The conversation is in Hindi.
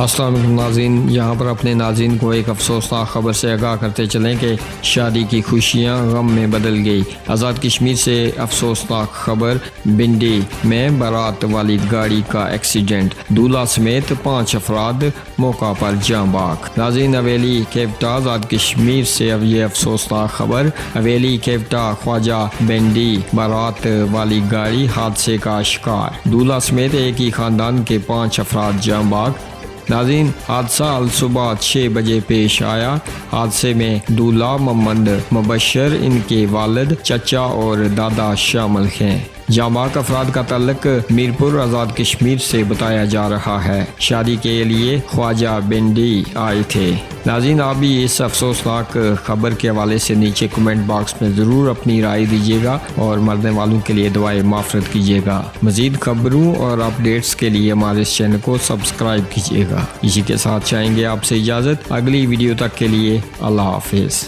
अस्सलाम वालेकुम नाज़रीन, यहाँ पर अपने नाज़रीन को एक अफसोसनाक खबर से आगाह करते चलें कि शादी की खुशियाँ गम में बदल गई। आज़ाद कश्मीर से अफसोसनाक खबर, बिंडी में बारात वाली गाड़ी का एक्सीडेंट, दूल्हा समेत 5 अफराद मौका पर जाँ बाक। नाज़रीन, हवेली केवटा आज़ाद कश्मीर से अब ये अफसोसनाक खबर, हवेली केवटा ख्वाजा बिंडी बारात वाली गाड़ी हादसे का शिकार, दूल्हा समेत एक ही खानदान के 5 अफराद जाँ बाक। नाज़रीन, हादसा अल सुबह 6 बजे पेश आया। हादसे में दूल्हा मोहम्मद मुबशर, इनके वालिद, चचा और दादा शामिल हैं। जांबाक अफराद का तल्लक मीरपुर आज़ाद कश्मीर से बताया जा रहा है। शादी के लिए ख्वाजा बिंडी आए थे। नाज़रीन, आप भी इस अफसोसनाक खबर के हवाले से नीचे कमेंट बॉक्स में ज़रूर अपनी राय दीजिएगा और मरने वालों के लिए दुआए माफ़रत कीजिएगा। मज़ीद खबरों और अपडेट्स के लिए हमारे इस चैनल को सब्सक्राइब कीजिएगा। इसी के साथ चाहेंगे आपसे इजाज़त, अगली वीडियो तक के लिए अल्लाह हाफिज़।